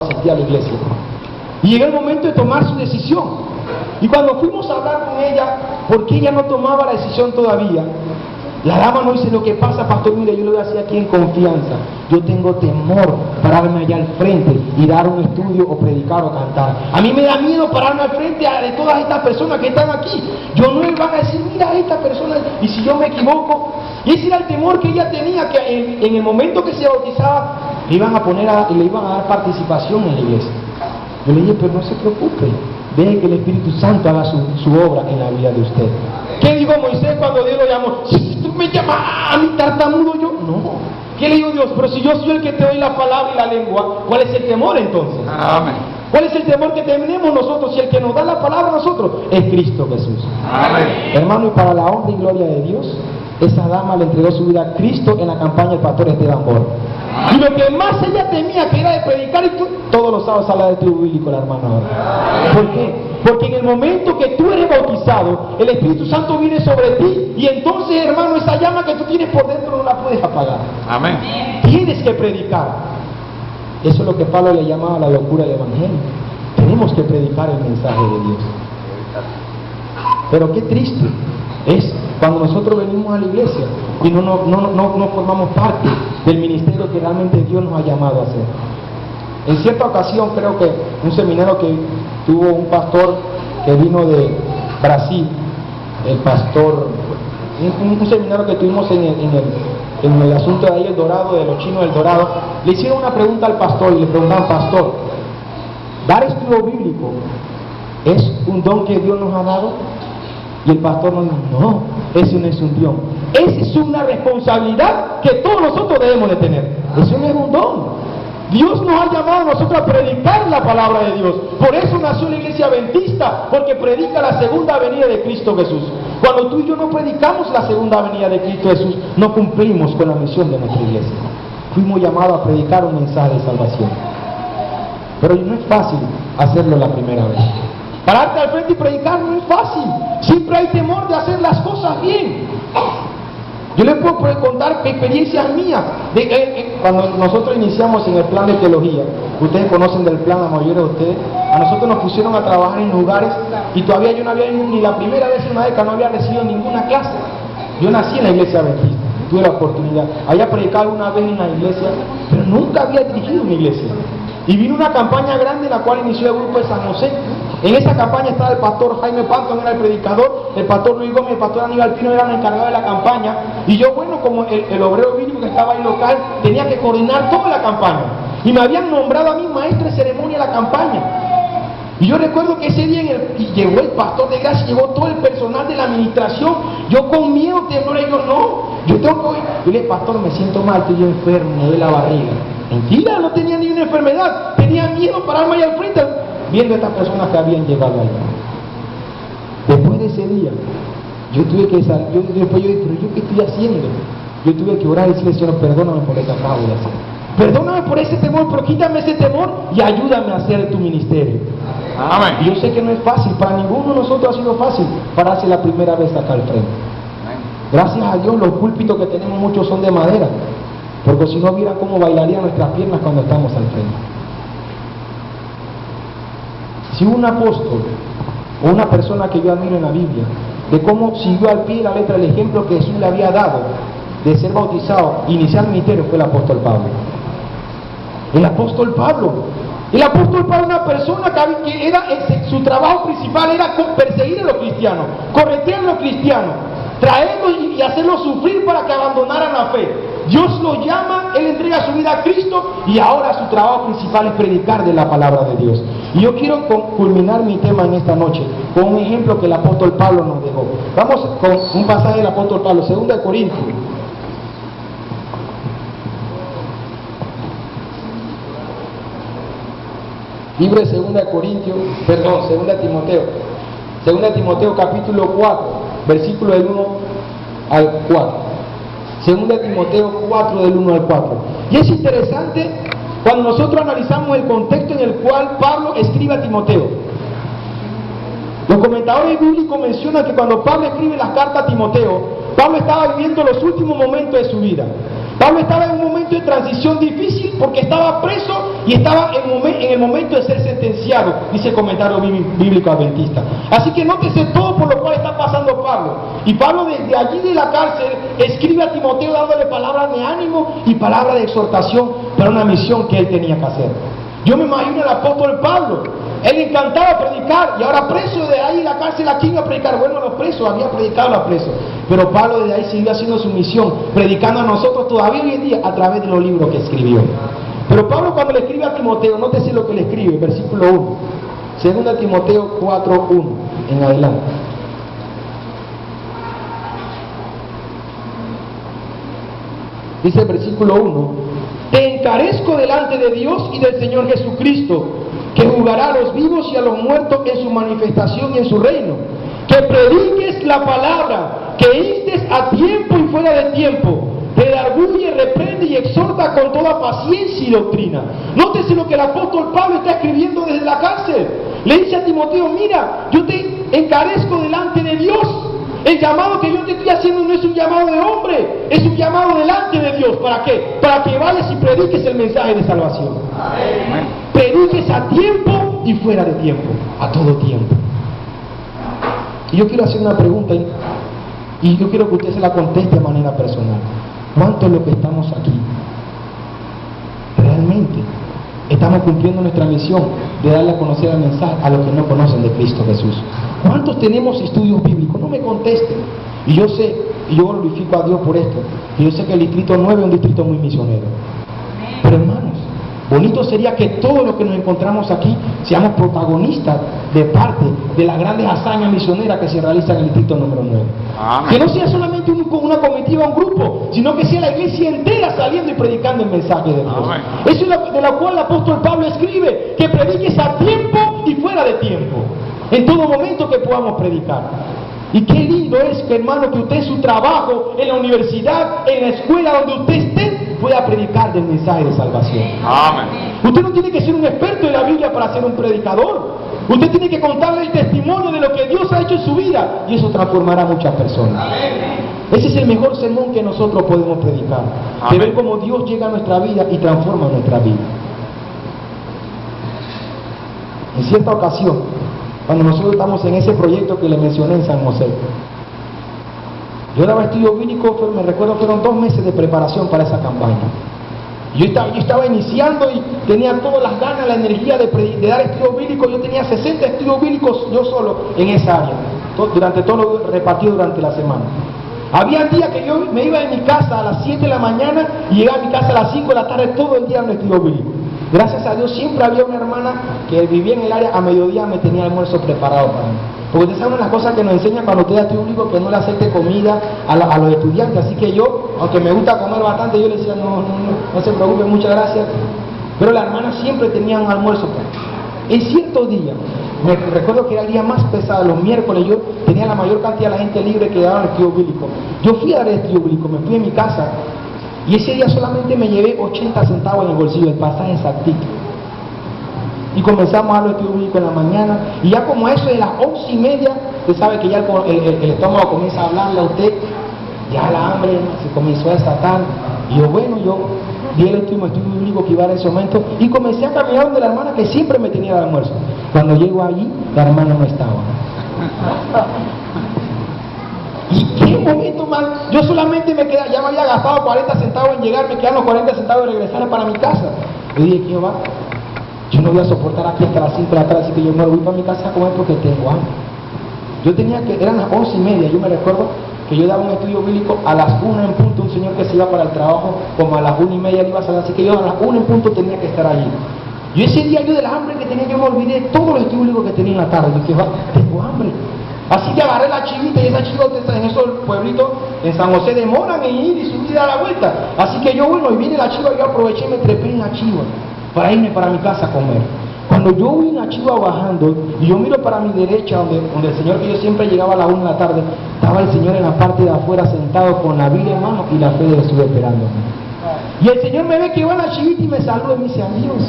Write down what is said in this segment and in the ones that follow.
asistía a la iglesia. Y llegó el momento de tomar su decisión. Y cuando fuimos a hablar con ella, porque ella no tomaba la decisión todavía, la dama nos dice: lo que pasa, pastor, mire, yo lo voy a hacer aquí en confianza. Yo tengo temor pararme allá al frente y dar un estudio o predicar o cantar. A mí me da miedo pararme al frente de todas estas personas que están aquí. Yo no les van a decir: mira, esta persona, y si yo me equivoco. Y ese era el temor que ella tenía, que en el momento que se bautizaba le iban a dar participación en la iglesia. Yo le dije: pero no se preocupe, deje que el Espíritu Santo haga su obra en la vida de usted. ¿Qué dijo Moisés cuando Dios lo llamó? Si tú me llamas a mi tartamudo, yo no. ¿Qué le dijo Dios? Pero si yo soy el que te doy la palabra y la lengua, ¿cuál es el temor entonces? Amén. ¿Cuál es el temor que tenemos nosotros si el que nos da la palabra a nosotros es Cristo Jesús? Amén. Hermano, y para la honra y gloria de Dios, esa dama le entregó su vida a Cristo en la campaña del pastor Esteban Borg. Y lo que más ella temía, que era de predicar, y todos los sábados habla de estudio bíblico la hermana ahora. ¿Por qué? Porque en el momento que tú eres bautizado, el Espíritu Santo viene sobre ti, y entonces, hermano, esa llama que tú tienes por dentro no la puedes apagar. Amén. Tienes que predicar. Eso es lo que Pablo le llamaba la locura del Evangelio. Tenemos que predicar el mensaje de Dios. Pero qué triste es cuando nosotros venimos a la iglesia y no formamos parte del ministerio que realmente Dios nos ha llamado a hacer. En cierta ocasión, creo que un seminario que tuvo un pastor que vino de Brasil, el pastor, un seminario que tuvimos en el asunto de ahí, el Dorado, de los chinos del Dorado, le hicieron una pregunta al pastor y le preguntaban: pastor, ¿dar estudio bíblico es un don que Dios nos ha dado? Y el pastor nos dijo: no, eso no es un don, esa es una responsabilidad que todos nosotros debemos de tener. Eso no es un don. Dios nos ha llamado a nosotros a predicar la palabra de Dios. Por eso nació la iglesia adventista, porque predica la segunda venida de Cristo Jesús. Cuando tú y yo no predicamos la segunda venida de Cristo Jesús, no cumplimos con la misión de nuestra iglesia. Fuimos llamados a predicar un mensaje de salvación. Pero no es fácil hacerlo la primera vez. Pararte al frente y predicar no es fácil. Siempre hay temor de hacer las cosas bien. Yo les puedo contar experiencias mías. Cuando nosotros iniciamos en el plan de teología, ustedes conocen del plan, la mayoría de ustedes, a nosotros nos pusieron a trabajar en lugares y todavía yo no había ni la primera vez en una década no había recibido ninguna clase. Yo nací en la iglesia adventista, tuve la oportunidad. Había predicado una vez en la iglesia, pero nunca había dirigido una iglesia. Y vino una campaña grande en la cual inició el grupo de San José. En esa campaña estaba el pastor Jaime Panton, era el predicador, el pastor Luis Gómez, el pastor Aníbal Pino eran encargados de la campaña, y yo, bueno, como el obrero bíblico que estaba ahí local, tenía que coordinar toda la campaña, y me habían nombrado a mí maestro de ceremonia de la campaña. Y yo recuerdo que ese día y llegó el pastor de gracia, llegó todo el personal de la administración, yo con miedo, temblor, y yo: no, yo tengo que oír. Y le dije: pastor, me siento mal, estoy yo enfermo, me duele la barriga. Mentira, no tenía ni una enfermedad, tenía miedo pararme ahí al frente, viendo a estas personas que habían llegado ahí. Después de ese día, yo tuve que salir, después yo dije: pero ¿yo qué estoy haciendo? Yo tuve que orar y decirle: Señor, perdóname por lo que acabo de hacer. Perdóname por ese temor, pero quítame ese temor y ayúdame a hacer tu ministerio. Amén. Y yo sé que no es fácil, para ninguno de nosotros ha sido fácil pararse la primera vez acá al frente. Gracias a Dios los púlpitos que tenemos muchos son de madera, porque si no vieran cómo bailarían nuestras piernas cuando estamos al frente. Si un apóstol o una persona que yo admiro en la Biblia, de cómo siguió al pie de la letra el ejemplo que Jesús le había dado de ser bautizado, iniciar el ministerio, fue el apóstol Pablo. El apóstol Pablo era una persona que era, su trabajo principal era perseguir a los cristianos, corretear a los cristianos, traerlos y hacerlos sufrir para que abandonaran la fe. Dios lo llama, Él entrega su vida a Cristo y ahora su trabajo principal es predicar de la palabra de Dios. Y yo quiero culminar mi tema en esta noche con un ejemplo que el apóstol Pablo nos dejó. Vamos con un pasaje del apóstol Pablo, 2 Corintios. Libro de 2 Timoteo. 2 Timoteo capítulo 4, versículo del 1 al 4. 2 Timoteo 4 del 1 al 4. Y es interesante cuando nosotros analizamos el contexto en el cual Pablo escribe a Timoteo. Los comentadores bíblicos mencionan que cuando Pablo escribe las cartas a Timoteo, Pablo estaba viviendo los últimos momentos de su vida. Pablo estaba en un momento de transición difícil porque estaba preso y estaba en el momento de ser sentenciado, dice el comentario bíblico adventista. Así que nótese todo por lo cual está pasando Pablo. Y Pablo desde allí de la cárcel escribe a Timoteo dándole palabras de ánimo y palabras de exhortación para una misión que él tenía que hacer. Yo me imagino al apóstol Pablo, él le encantaba predicar y ahora preso de ahí en la cárcel, ¿a quién iba a predicar? Bueno, a los presos, había predicado a los presos, pero Pablo desde ahí siguió haciendo su misión, predicando a nosotros todavía hoy en día a través de los libros que escribió. Pero Pablo cuando le escribe a Timoteo, nótese lo que le escribe, versículo 1, 2 Timoteo 4:1 en adelante. Dice el versículo 1: te encarezco delante de Dios y del Señor Jesucristo, que juzgará a los vivos y a los muertos en su manifestación y en su reino, que prediques la palabra, que instes a tiempo y fuera de tiempo, redarguye, reprende y exhorta con toda paciencia y doctrina. Nótese lo que el apóstol Pablo está escribiendo desde la cárcel. Le dice a Timoteo: mira, yo te encarezco delante de Dios. El llamado que yo te estoy haciendo no es un llamado de hombre, es un llamado delante de Dios. ¿Para qué? Para que vayas y prediques el mensaje de salvación. Amén. Prediques a tiempo y fuera de tiempo, a todo tiempo. Y yo quiero hacer una pregunta y yo quiero que usted se la conteste de manera personal. ¿Cuánto es lo que estamos aquí? ¿Realmente estamos cumpliendo nuestra misión de darle a conocer el mensaje a los que no conocen de Cristo Jesús? ¿Cuántos tenemos estudios bíblicos? No me contesten. Y yo sé, y yo glorifico a Dios por esto, y yo sé que el distrito 9 es un distrito muy misionero. Pero hermanos, bonito sería que todos los que nos encontramos aquí seamos protagonistas de parte de las grandes hazañas misioneras que se realizan en el distrito número 9. Amén. Que no sea solamente una comitiva, un grupo, sino que sea la iglesia entera saliendo y predicando el mensaje de Dios. Amén. Eso es de lo cual el apóstol Pablo escribe, que prediques a tiempo y fuera de tiempo, en todo momento que podamos predicar. Y qué lindo es, que hermano, que usted en su trabajo, en la universidad, en la escuela, donde usted esté, pueda predicar del mensaje de salvación. Amén. Usted no tiene que ser un experto en la Biblia para ser un predicador. Usted tiene que contarle el testimonio de lo que Dios ha hecho en su vida, y eso transformará a muchas personas. Amén. Ese es el mejor sermón que nosotros podemos predicar. Amén. De ver cómo Dios llega a nuestra vida y transforma nuestra vida. En cierta ocasión, cuando nosotros estamos en ese proyecto que le mencioné en San José, yo daba estudio bíblico, me recuerdo que fueron 2 meses de preparación para esa campaña. Yo estaba iniciando y tenía todas las ganas, la energía de dar estudios bíblicos. Yo tenía 60 estudios bíblicos yo solo en esa área, durante todo lo repartido durante la semana. Había días que yo me iba de mi casa a las 7 de la mañana y llegaba a mi casa a las 5 de la tarde, todo el día en el estudio bíblico. Gracias a Dios siempre había una hermana que vivía en el área, a mediodía me tenía almuerzo preparado para mí. Porque ustedes saben una de las cosas que nos enseñan cuando usted da estudio bíblico, que no le acepte comida a los estudiantes. Así que yo, aunque me gusta comer bastante, yo le decía, no se preocupe, muchas gracias. Pero la hermana siempre tenía un almuerzo para mí. En ciertos días, me recuerdo que era el día más pesado, los miércoles, yo tenía la mayor cantidad de la gente libre que daba el estudio bíblico. Yo fui a dar el estudio bíblico, me fui a mi casa, y ese día solamente me llevé 80 centavos en el bolsillo, el pasaje exactito. Y comenzamos a dar el estudio bíblico en la mañana, y ya como eso de las 11:30, usted sabe que ya el estómago comienza a hablarle a usted, ya la hambre se comenzó a desatar. Y yo, bueno, yo di el último estudio bíblico que iba a dar en ese momento, y comencé a caminar donde la hermana que siempre me tenía de almuerzo. Cuando llego allí, la hermana no estaba. ¿Y qué momento más? Yo solamente ya me había gastado 40 centavos en llegar, me quedan los 40 centavos de regresar para mi casa. Yo dije, ¿qué va? Yo no voy a soportar aquí hasta las 5 de la tarde, así que yo me voy para mi casa a comer porque tengo hambre. Eran las 11:30, yo me recuerdo que yo daba un estudio bíblico a las 1 en punto, un señor que se iba para el trabajo, como a las 1:30 le iba a salir, así que yo a las 1 en punto tenía que estar allí. Y ese día yo de la hambre que tenía, yo me olvidé de todos los estudios bíblicos que tenía en la tarde. Yo dije, tengo hambre. Así que agarré la chivita, y esa chivita en esos pueblitos en San José demoran en ir y subir a la vuelta. Así que yo, bueno, y viene la chiva, yo aproveché y me trepé en la chiva para irme para mi casa a comer. Cuando yo vi la chiva bajando y yo miro para mi derecha, donde el señor que yo siempre llegaba a la 1 de la tarde, estaba el señor en la parte de afuera sentado con la Biblia en mano y la fe de Jesús esperándome. Y el señor me ve que va a la chivita y me saluda y me dice, adiós.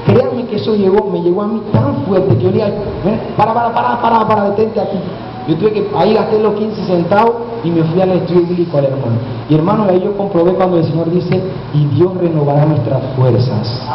Créanme que eso me llegó a mí tan fuerte que yo le dije, para, detente aquí. Yo tuve que, ahí gasté los 15 centavos y me fui al estudio bíblico al hermano. Y hermano, ahí yo comprobé cuando el Señor dice, y Dios renovará nuestras fuerzas.